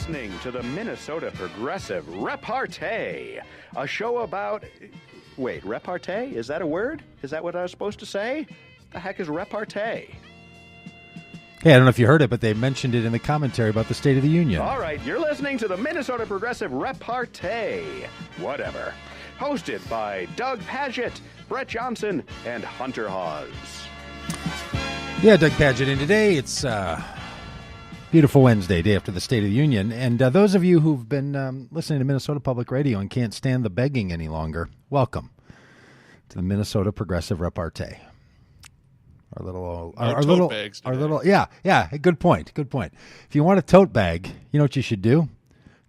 listening to the Minnesota Progressive Repartee, a show about... Wait, repartee? Is that a word? Is that what I was supposed to say? The heck is repartee? Hey, I don't know if you heard it, but they mentioned it in the commentary about the State of the Union. All right, you're listening to the Minnesota Progressive Repartee. Whatever. Hosted by Doug Padgett, Brett Johnson, and Hunter Hawes. Yeah, Doug Padgett, and today it's beautiful Wednesday, day after the State of the Union. And those of you who've been listening to Minnesota Public Radio and can't stand the begging any longer, welcome to the Minnesota Progressive Repartee. Our little, yeah. Good point. If you want a tote bag, you know what you should do?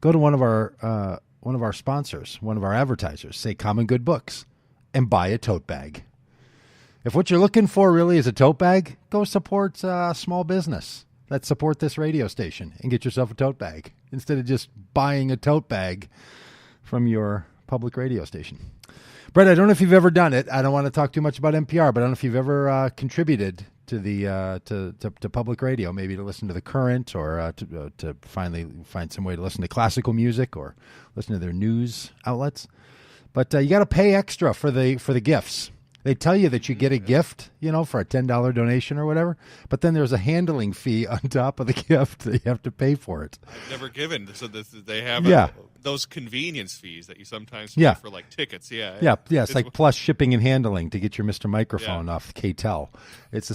Go to one of our sponsors, one of our advertisers, say Common Good Books, and buy a tote bag. If what you're looking for really is a tote bag, go support small business. Let's support this radio station and get yourself a tote bag instead of just buying a tote bag from your public radio station. Brett, I don't know if you've ever done it. I don't want to talk too much about NPR, but I don't know if you've ever contributed to the to public radio, maybe to listen to The Current or to finally find some way to listen to classical music or listen to their news outlets. But you got to pay extra for the gifts. They tell you that you get a gift, for a $10 donation or whatever, but then there's a handling fee on top of the gift that you have to pay for it. I've never given, so they have those convenience fees that you sometimes pay for like tickets. It's like plus shipping and handling to get your Mr. Microphone off KTEL. It's the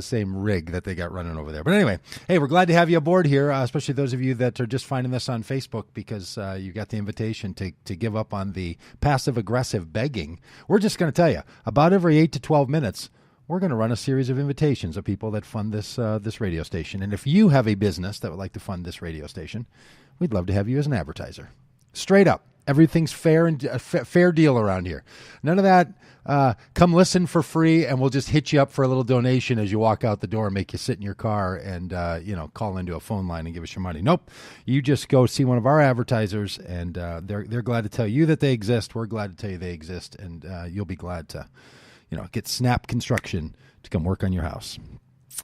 same rig that they got running over there. But anyway, hey, we're glad to have you aboard here, especially those of you that are just finding this on Facebook because you got the invitation to give up on the passive-aggressive begging. We're just going to tell you, about every 8 to 12 minutes, we're going to run a series of invitations of people that fund this radio station. And if you have a business that would like to fund this radio station, we'd love to have you as an advertiser. Straight up. Everything's fair and fair deal around here. None of that, come listen for free and we'll just hit you up for a little donation as you walk out the door and make you sit in your car and, call into a phone line and give us your money. Nope. You just go see one of our advertisers and they're glad to tell you that they exist. We're glad to tell you they exist and you'll be glad to, get Snap Construction to come work on your house.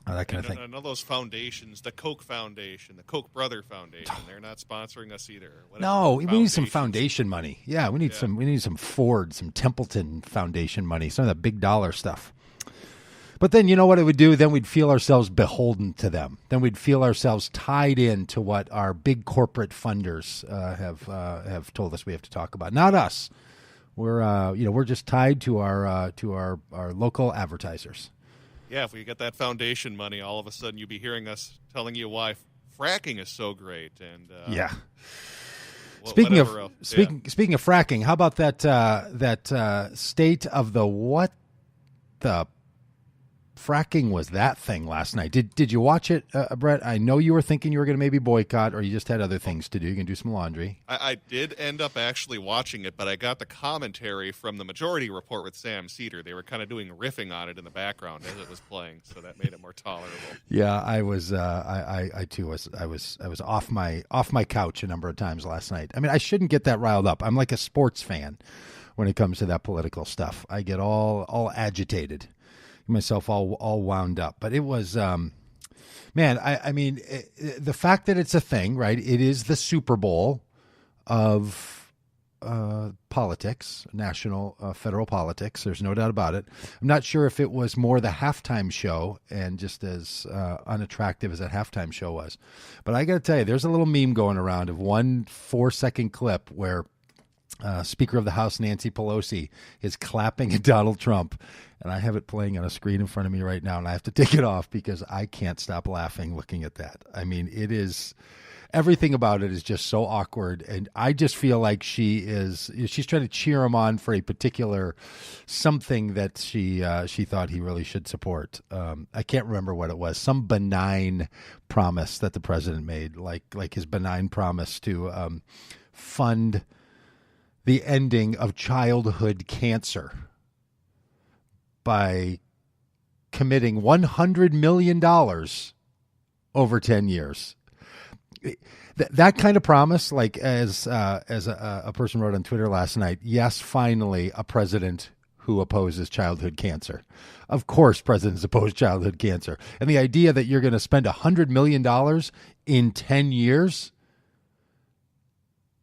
That kind of thing. None of those foundations, the Koch Foundation, the Koch Brother Foundation, they're not sponsoring us either. No, we need some foundation money. Yeah, we need some Ford, some Templeton Foundation money, some of that big dollar stuff. But then you know what it would do? Then we'd feel ourselves beholden to them. Then we'd feel ourselves tied in to what our big corporate funders have told us we have to talk about. Not us. We're just tied to our local advertisers. Yeah, if we get that foundation money, all of a sudden you'll be hearing us telling you why fracking is so great. And Speaking of fracking, how about that state of the what the fracking was that thing last night? Did you watch it, Brett? I know you were thinking you were going to maybe boycott, or you just had other things to do. You can do some laundry. I did end up actually watching it, but I got the commentary from the Majority Report with Sam Cedar. They were kind of doing riffing on it in the background as it was playing, so that made it more tolerable. Yeah, I was. I too was. I was off my couch a number of times last night. I mean, I shouldn't get that riled up. I'm like a sports fan when it comes to that political stuff. I get all agitated. Myself all wound up, but it was I mean the fact that it's a thing, right? It is the Super Bowl of politics, national federal politics. There's no doubt about it. I'm not sure if it was more the halftime show and just as unattractive as that halftime show was, but I got to tell you, there's a little meme going around of 1 4-second clip where Speaker of the House Nancy Pelosi is clapping at Donald Trump. And I have it playing on a screen in front of me right now, and I have to take it off because I can't stop laughing looking at that. I mean, everything about it is just so awkward, and I just feel like she's trying to cheer him on for a particular something that she thought he really should support. I can't remember what it was. Some benign promise that the president made, like his benign promise to fund the ending of childhood cancer by committing $100 million over 10 years. That kind of promise, like as a person wrote on Twitter last night, yes, finally a president who opposes childhood cancer. Of course, presidents oppose childhood cancer. And the idea that you're going to spend $100 million in 10 years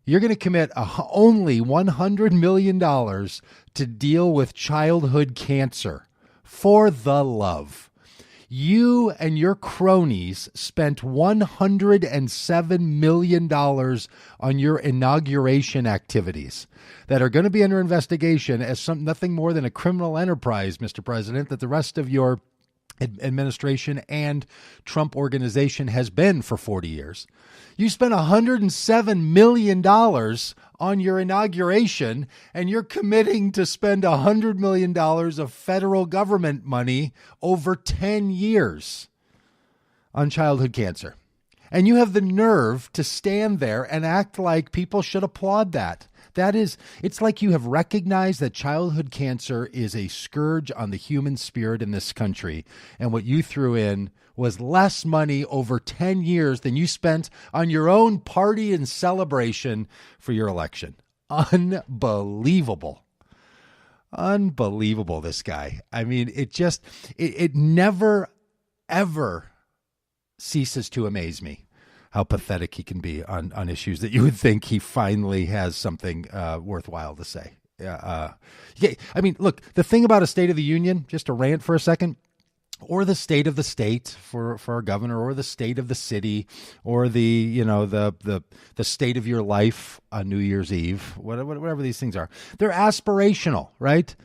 You're going to commit only $100 million to deal with childhood cancer. For the love. You and your cronies spent $107 million on your inauguration activities that are going to be under investigation as nothing more than a criminal enterprise, Mr. President, that the rest of your administration and Trump organization has been for 40 years. You spent $107 million on your inauguration, and you're committing to spend $100 million of federal government money over 10 years on childhood cancer. And you have the nerve to stand there and act like people should applaud that. It's like you have recognized that childhood cancer is a scourge on the human spirit in this country. And what you threw in was less money over 10 years than you spent on your own party and celebration for your election. Unbelievable. Unbelievable, this guy. I mean, it never, ever ceases to amaze me how pathetic he can be on issues that you would think he finally has something worthwhile to say. Yeah, I mean, look, the thing about a State of the Union, just to rant for a second, or the state of the state for our governor, or the state of the city, or the state of your life on New Year's Eve, whatever these things are, they're aspirational, right?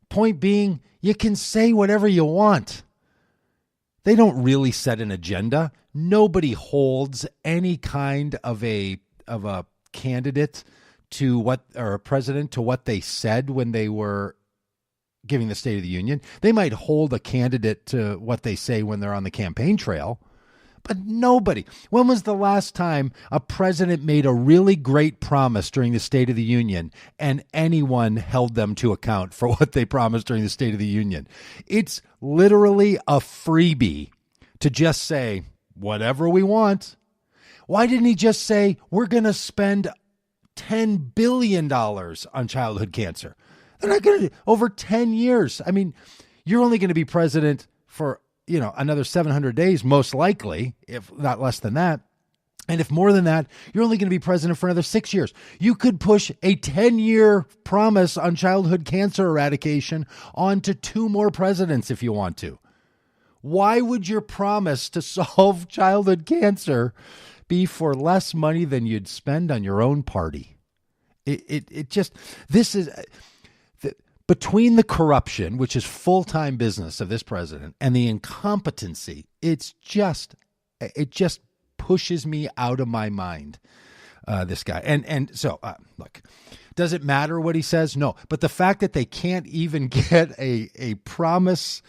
Point being, you can say whatever you want. They don't really set an agenda. Nobody holds any kind of a candidate to what, or a president to what they said when they were giving the State of the Union. They might hold a candidate to what they say when they're on the campaign trail, but nobody. When was the last time a president made a really great promise during the State of the Union and anyone held them to account for what they promised during the State of the Union? It's literally a freebie to just say whatever we want. Why didn't he just say we're going to spend $10 billion on childhood cancer? They're not going to over 10 years. I mean, you're only going to be president for, another 700 days, most likely, if not less than that. And if more than that, you're only going to be president for another 6 years. You could push a 10-year promise on childhood cancer eradication onto 2 more presidents if you want to. Why would your promise to solve childhood cancer be for less money than you'd spend on your own party? Between the corruption, which is full-time business of this president, and the incompetency, it just pushes me out of my mind, this guy. And so, look, does it matter what he says? No. But the fact that they can't even get a promise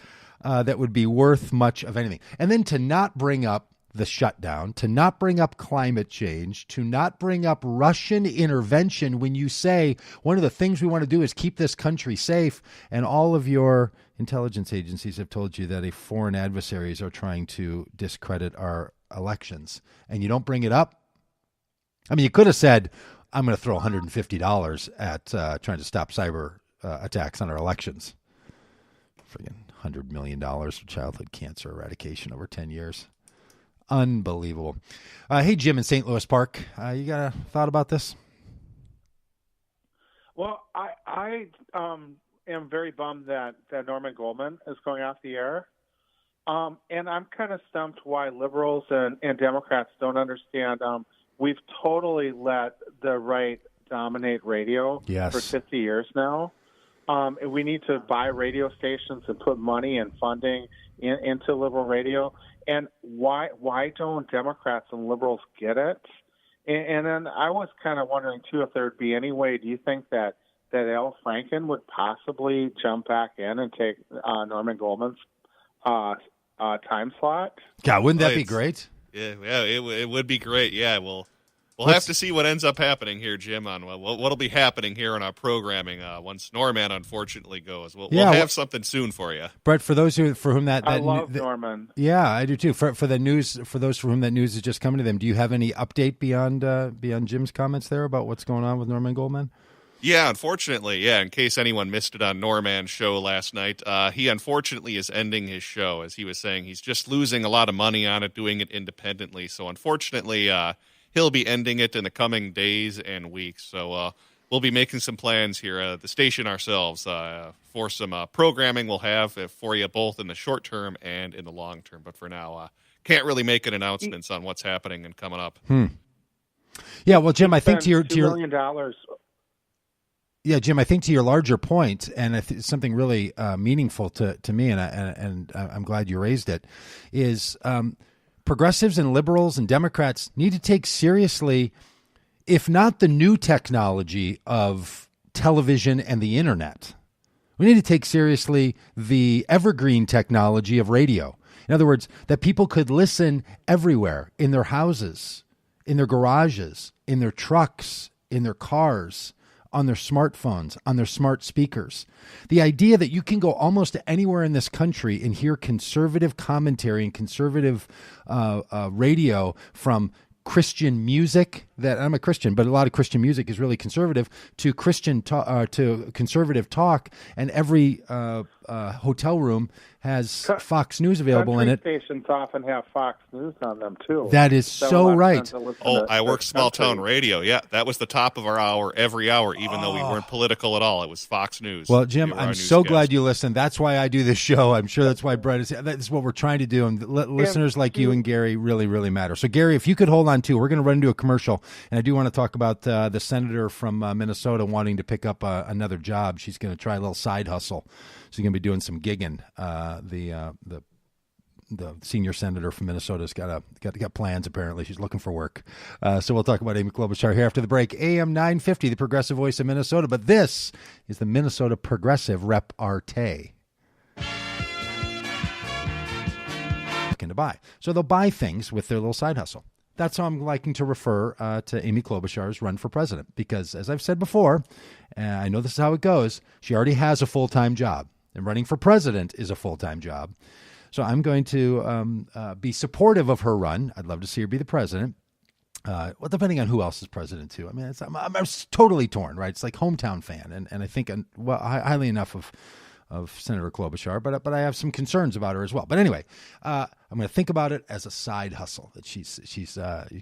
that would be worth much of anything. And then to not bring up the shutdown, to not bring up climate change, to not bring up Russian intervention when you say one of the things we want to do is keep this country safe, and all of your intelligence agencies have told you that foreign adversaries are trying to discredit our elections, and you don't bring it up. I mean, you could have said, I'm going to throw $150 at trying to stop cyber attacks on our elections. Friggin' $100 million for childhood cancer eradication over 10 years. Unbelievable. Hey, Jim in St. Louis Park, you got a thought about this? Well, I am very bummed that Norman Goldman is going off the air. And I'm kind of stumped why liberals and Democrats don't understand. We've totally let the right dominate radio for 50 years now. We need to buy radio stations and put money and funding into liberal radio. And why don't Democrats and liberals get it? And then I was kind of wondering, too, if there would be any way, do you think that Al Franken would possibly jump back in and take Norman Goldman's time slot? God, wouldn't that be great? Yeah, it would be great. Yeah, We'll have to see what ends up happening here, Jim, on what'll be happening here in our programming once Norman unfortunately goes. We'll have something soon for you, Brett. For those for whom that I love Norman. Yeah, I do too. For the news, for those for whom that news is just coming to them, do you have any update beyond Jim's comments there about what's going on with Norman Goldman? Yeah, unfortunately, in case anyone missed it on Norman's show last night, he unfortunately is ending his show. As he was saying, he's just losing a lot of money on it, doing it independently. So unfortunately, he'll be ending it in the coming days and weeks. So we'll be making some plans here at the station ourselves for some programming we'll have for you both in the short term and in the long term. But for now, can't really make an announcements on what's happening and coming up. Yeah, well, Jim, I think to your $2 million. Yeah, Jim, I think to your larger point, and it's something really meaningful to me, and I'm glad you raised it, is progressives and liberals and Democrats need to take seriously, if not the new technology of television and the internet, we need to take seriously the evergreen technology of radio. In other words, that people could listen everywhere, in their houses, in their garages, in their trucks, in their cars, on their smartphones, on their smart speakers. The idea that you can go almost anywhere in this country and hear conservative commentary and conservative radio from Christian music, that I'm a Christian, but a lot of Christian music is really conservative, to to conservative talk, and every hotel room has Fox News available in it. Stations often have Fox News on them too. That is so right. I work small town radio. Yeah, that was the top of our hour every hour, even though we weren't political at all. It was Fox News. Well, Jim, I'm so glad you listened. That's why I do this show. I'm sure that's why Brett is. That's what we're trying to do, and listeners like you and Gary really, really matter. So, Gary, if you could hold on too, we're going to run into a commercial, and I do want to talk about the senator from Minnesota wanting to pick up another job. She's going to try a little side hustle. She's going to be doing some gigging. The senior senator from Minnesota's got plans. Apparently, she's looking for work. So we'll talk about Amy Klobuchar here after the break. AM 950, the progressive voice of Minnesota. But this is the Minnesota Progressive Repartee. Looking to buy, so they'll buy things with their little side hustle. That's how I'm liking to refer to Amy Klobuchar's run for president, because as I've said before, I know this is how it goes. She already has a full-time job, and running for president is a full-time job. So I'm going to be supportive of her run. I'd love to see her be the president. Well, depending on who else is president too. I mean, I'm totally torn, right? It's like hometown fan, and I think highly enough of Senator Klobuchar, but I have some concerns about her as well. But anyway, I'm going to think about it as a side hustle, that she's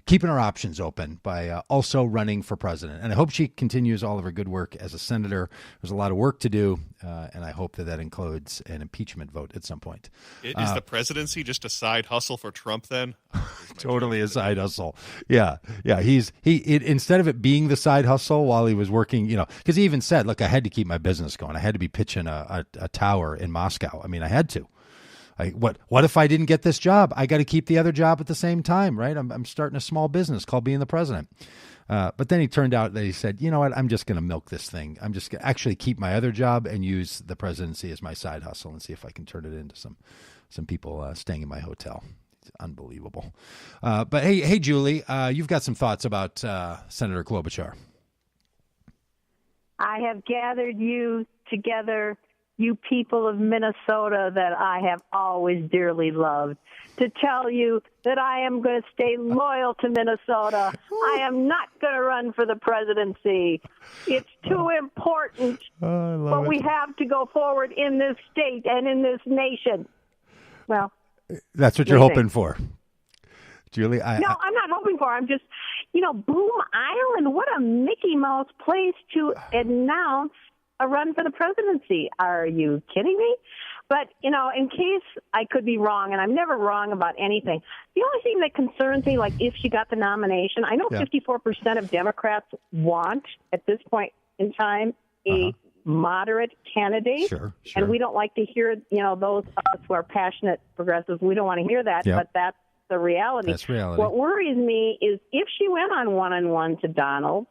keeping her options open by also running for president. And I hope she continues all of her good work as a senator. There's a lot of work to do, and I hope that includes an impeachment vote at some point. Is the presidency just a side hustle for Trump then? Totally a side hustle. Yeah. Instead of it being the side hustle while he was working, because he even said, look, I had to keep my business going. I had to be pitching a tower in Moscow. I mean, I had to. What if I didn't get this job? I got to keep the other job at the same time, right? I'm starting a small business called being the president. But then he turned out that he said, you know what? I'm just going to milk this thing. I'm just going to actually keep my other job and use the presidency as my side hustle and see if I can turn it into some people staying in my hotel. It's unbelievable. But hey, Julie, you've got some thoughts about Senator Klobuchar. I have gathered you together, you people of Minnesota that I have always dearly loved, to tell you that I am going to stay loyal to Minnesota. I am not going to run for the presidency. It's too important, but we have to go forward in this state and in this nation. Well, that's what you're hoping for, Julie. No, I'm not hoping for. I'm just, Boom Island, what a Mickey Mouse place to announce a run for the presidency. Are you kidding me? But, in case I could be wrong, and I'm never wrong about anything, the only thing that concerns me, like if she got the nomination, I know 54% of Democrats want, at this point in time, a moderate candidate. Sure. And we don't like to hear, those of us who are passionate progressives, we don't want to hear that, but that's the reality. That's reality. What worries me is if she went on one-on-one to Donald,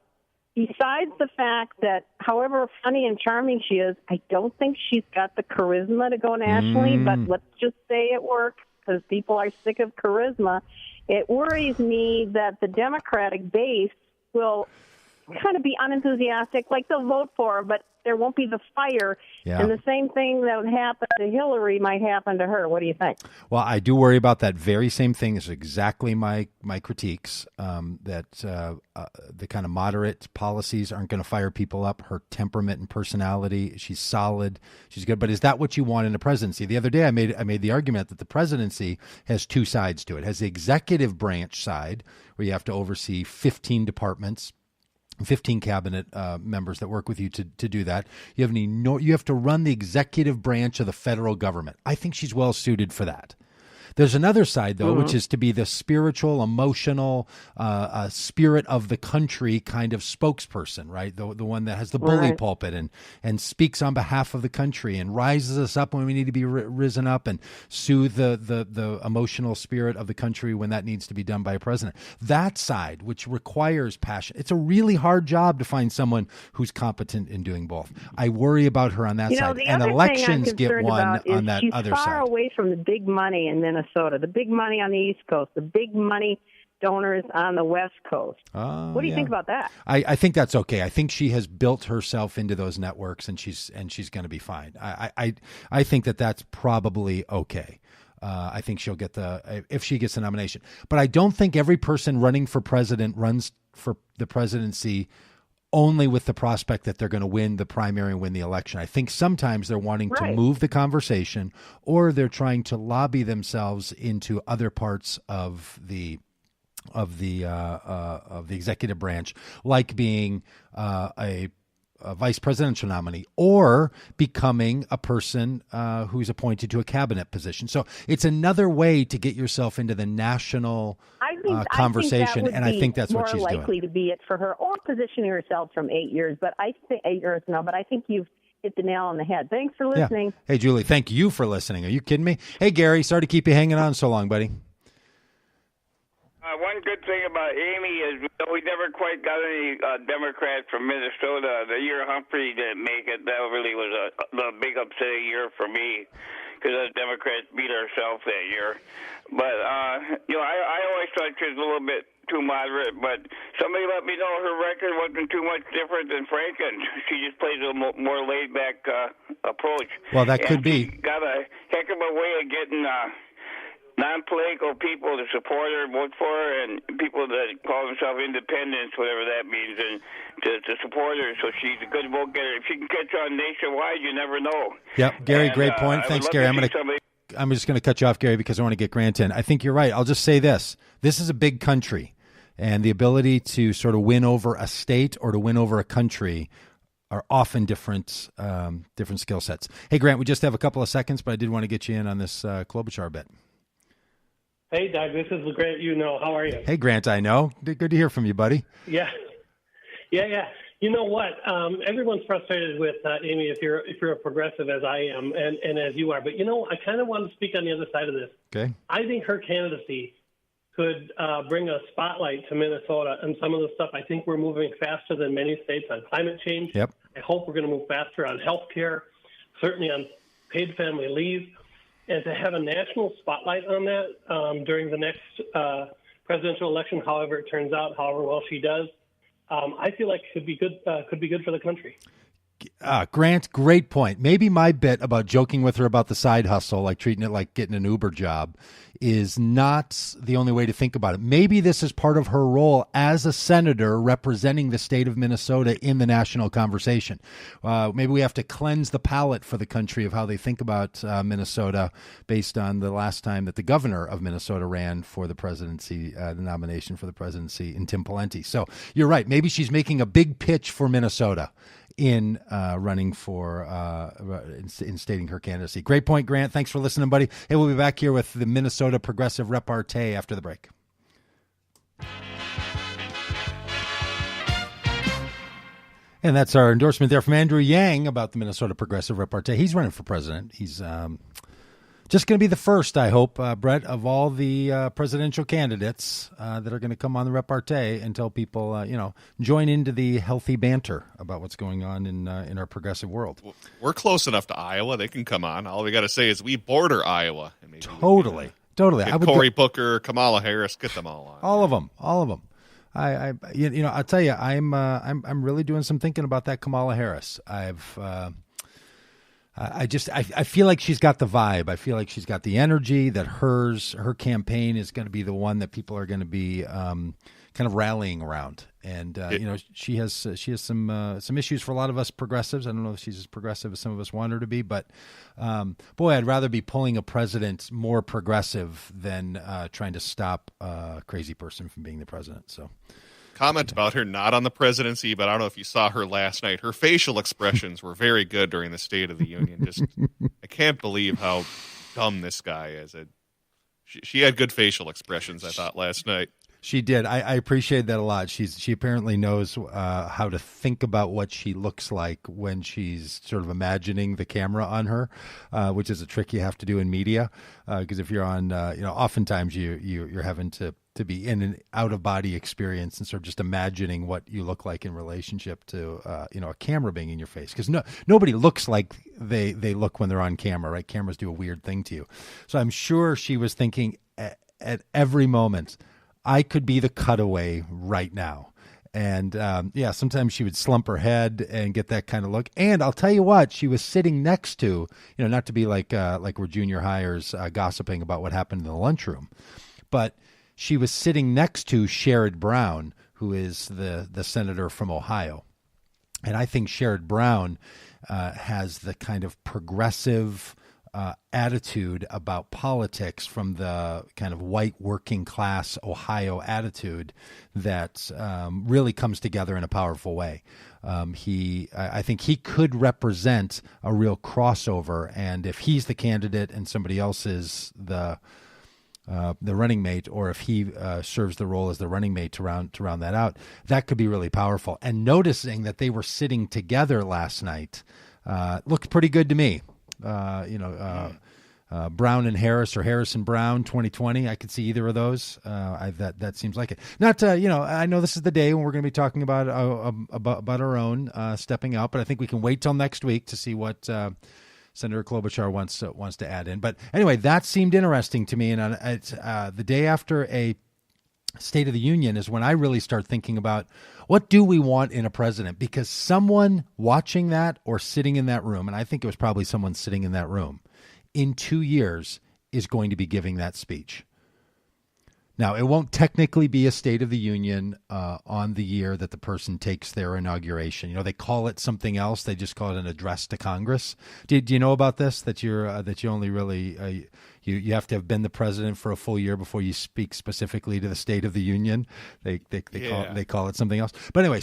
besides the fact that however funny and charming she is, I don't think she's got the charisma to go nationally, but let's just say it works because people are sick of charisma. It worries me that the Democratic base will kind of be unenthusiastic, like they'll vote for her, but there won't be the fire. Yeah. And the same thing that happened to Hillary might happen to her. What do you think? Well, I do worry about that very same thing. Is exactly my critiques, that the kind of moderate policies aren't going to fire people up. Her temperament and personality, she's solid, she's good. But is that what you want in a presidency? The other day I made the argument that the presidency has two sides to it. It has the executive branch side, where you have to oversee 15 departments, 15 cabinet members that work with you to do that. You have to run the executive branch of the federal government. I think she's well suited for that. There's another side, though, which is to be the spiritual, emotional, spirit of the country kind of spokesperson, right? The one that has the bully pulpit and speaks on behalf of the country and rises us up when we need to be risen up and soothe the emotional spirit of the country when that needs to be done by a president. That side, which requires passion, it's a really hard job to find someone who's competent in doing both. I worry about her on that side. And elections get one on that other side. She's far away from the big money in Minnesota, the big money on the East Coast, the big money donors on the West Coast. What do you think about that? I think that's okay. I think she has built herself into those networks, and she's going to be fine. I think that's probably okay. I think she'll get if she gets the nomination. But I don't think every person running for president runs for the presidency only with the prospect that they're going to win the primary and win the election. I think sometimes they're wanting to move the conversation, or they're trying to lobby themselves into other parts of the executive branch, like being a vice presidential nominee or becoming a person who's appointed to a cabinet position. So it's another way to get yourself into the national conversation, I think that's what she's doing. More likely to be it for her, or positioning herself from 8 years. But I think 8 years now. But I think you've hit the nail on the head. Thanks for listening. Yeah. Hey, Julie, thank you for listening. Are you kidding me? Hey, Gary, sorry to keep you hanging on so long, buddy. One good thing about Amy is we never quite got any Democrats from Minnesota. The year Humphrey didn't make it, that really was a big upsetting year for me, because the Democrats beat ourselves that year. But, I always thought she was a little bit too moderate, but somebody let me know her record wasn't too much different than Franken's. She just plays a more laid-back approach. Well, that could be. She got a heck of a way of getting non-political people to support her, vote for her, and people that call themselves independents, whatever that means, and to support her. So she's a good vote getter. If she can catch on nationwide, you never know. Yep, Gary, great point. Thanks, Gary. I'm just going to cut you off, Gary, because I want to get Grant in. I think you're right. I'll just say this. This is a big country, and the ability to sort of win over a state or to win over a country are often different skill sets. Hey, Grant, we just have a couple of seconds, but I did want to get you in on this Klobuchar bit. Hey, Doug, this is Grant. How are you? Hey, Grant, I know. Good to hear from you, buddy. Yeah. You know what? Everyone's frustrated with Amy if you're a progressive, as I am, and as you are. But, I kind of want to speak on the other side of this. Okay. I think her candidacy could bring a spotlight to Minnesota and some of the stuff. I think we're moving faster than many states on climate change. Yep. I hope we're going to move faster on health care, certainly on paid family leave. And to have a national spotlight on that during the next presidential election, however it turns out, however well she does, I feel like could be good for the country. Grant, great point. Maybe my bit about joking with her about the side hustle, like treating it like getting an Uber job, is not the only way to think about it. Maybe this is part of her role as a senator representing the state of Minnesota in the national conversation. Maybe we have to cleanse the palate for the country of how they think about Minnesota based on the last time that the governor of Minnesota ran for the presidency, the nomination for the presidency in Tim Pawlenty. So you're right. Maybe she's making a big pitch for Minnesota in running for in stating her candidacy. Great point, Grant. Thanks for listening, buddy. Hey, we'll be back here with the Minnesota Progressive Repartee after the break. And that's our endorsement there from Andrew Yang about the Minnesota Progressive Repartee. He's running for president. He's just going to be the first, I hope, Brett, of all the presidential candidates that are going to come on the repartee and tell people, join into the healthy banter about what's going on in our progressive world. Well, we're close enough to Iowa. They can come on. All we got to say is we border Iowa. And maybe Totally. Get Cory Booker, Kamala Harris, get them all on. All of them. I'll tell you, I'm really doing some thinking about that Kamala Harris. I feel like she's got the vibe. I feel like she's got the energy that her campaign is going to be the one that people are going to be kind of rallying around. And she has some issues for a lot of us progressives. I don't know if she's as progressive as some of us want her to be, but boy, I'd rather be pulling a president more progressive than trying to stop a crazy person from being the president. So. Comment about her not on the presidency, but I don't know if you saw her last night. Her facial expressions were very good during the State of the Union. Just, I can't believe how dumb this guy is. She had good facial expressions, I thought, last night. She did. I appreciate that a lot. She apparently knows how to think about what she looks like when she's sort of imagining the camera on her, which is a trick you have to do in media. Because if you're on, oftentimes you're having to be in an out-of-body experience and sort of just imagining what you look like in relationship to, a camera being in your face. Because nobody looks like they look when they're on camera, right? Cameras do a weird thing to you. So I'm sure she was thinking at every moment, I could be the cutaway right now. And sometimes she would slump her head and get that kind of look. And I'll tell you what, she was sitting next to, not to be like we're junior hires gossiping about what happened in the lunchroom, but she was sitting next to Sherrod Brown, who is the senator from Ohio. And I think Sherrod Brown has the kind of progressive attitude about politics from the kind of white working class Ohio attitude that really comes together in a powerful way. I think he could represent a real crossover, and if he's the candidate and somebody else is the running mate, or if he serves the role as the running mate to round that out, that could be really powerful. And noticing that they were sitting together last night looked pretty good to me. Brown and Harris, or Harris and Brown 2020. I could see either of those. That seems like it. Not, I know this is the day when we're going to be talking about our own stepping out, but I think we can wait till next week to see what Senator Klobuchar wants to add in. But anyway, that seemed interesting to me. And it's the day after a State of the Union is when I really start thinking about what do we want in a president, because someone watching that or sitting in that room, and I think it was probably someone sitting in that room, in 2 years is going to be giving that speech. Now, it won't technically be a State of the Union on the year that the person takes their inauguration. They call it something else. They just call it an address to Congress. Do you know about this? That you only really you have to have been the president for a full year before you speak specifically to the State of the Union. They call it something else. But anyway,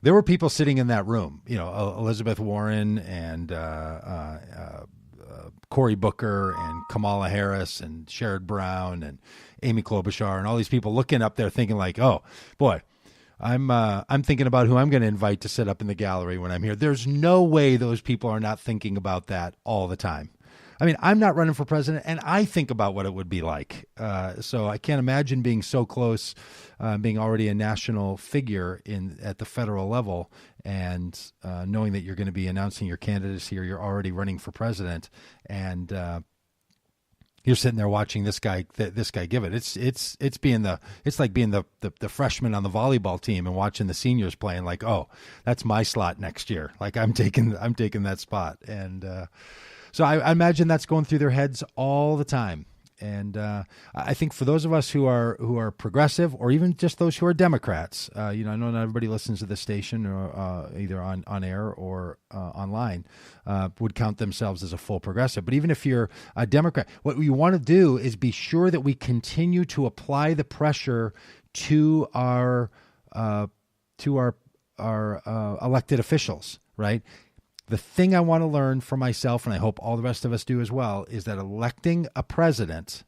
there were people sitting in that room. Elizabeth Warren and Cory Booker and Kamala Harris and Sherrod Brown and Amy Klobuchar and all these people looking up there thinking like, oh boy, I'm thinking about who I'm going to invite to sit up in the gallery when I'm here. There's no way those people are not thinking about that all the time. I mean, I'm not running for president, and I think about what it would be like. So I can't imagine being so close, being already a national figure at the federal level, and knowing that you're going to be announcing your candidacy or you're already running for president, and you're sitting there watching this guy give it. It's like being the freshman on the volleyball team and watching the seniors playing. Like, oh, that's my slot next year. Like I'm taking that spot, and. So I imagine that's going through their heads all the time. And I think for those of us who are progressive, or even just those who are Democrats, I know not everybody listens to the station or either on air or online, would count themselves as a full progressive. But even if you're a Democrat, what we want to do is be sure that we continue to apply the pressure to our elected officials, right? The thing I want to learn for myself, and I hope all the rest of us do as well, is that electing a president,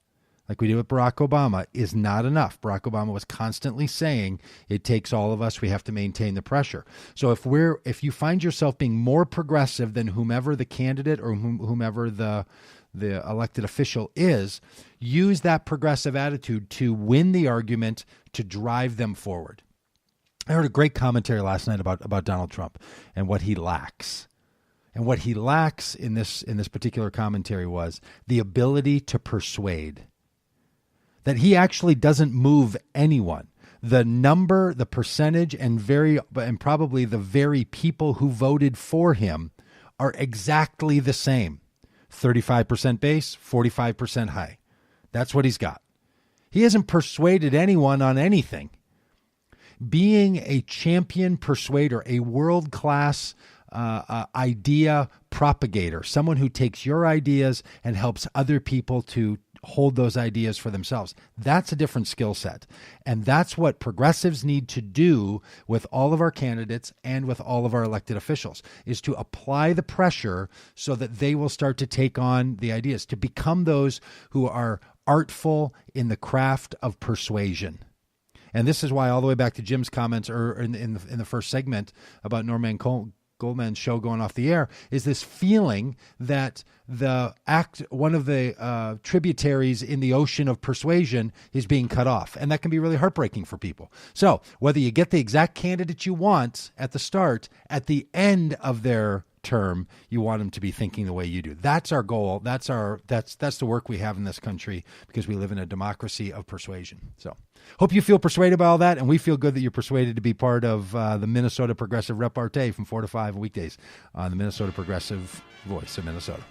like we did with Barack Obama, is not enough. Barack Obama was constantly saying it takes all of us. We have to maintain the pressure. So if you find yourself being more progressive than whomever the candidate or whomever the elected official is, use that progressive attitude to win the argument, to drive them forward. I heard a great commentary last night about Donald Trump and what he lacks. And what he lacks in this particular commentary was the ability to persuade. That he actually doesn't move anyone. the number, the percentage, and probably the very people who voted for him are exactly the same. 35% base, 45% high. That's what he's got. He hasn't persuaded anyone on anything. Being a champion persuader, a world-class idea propagator, someone who takes your ideas and helps other people to hold those ideas for themselves. That's a different skill set. And that's what progressives need to do with all of our candidates and with all of our elected officials, is to apply the pressure so that they will start to take on the ideas, to become those who are artful in the craft of persuasion. And this is why, all the way back to Jim's comments in the first segment about Norman Goldman's show going off the air, is this feeling that one of the tributaries in the ocean of persuasion is being cut off. And that can be really heartbreaking for people. So whether you get the exact candidate you want at the start, at the end of their term, you want them to be thinking the way you do. That's our goal. That's the work we have in this country, because we live in a democracy of persuasion. So hope you feel persuaded by all that, and we feel good that you're persuaded to be part of the Minnesota Progressive Repartee from 4 to 5 weekdays on the Minnesota Progressive Voice of Minnesota.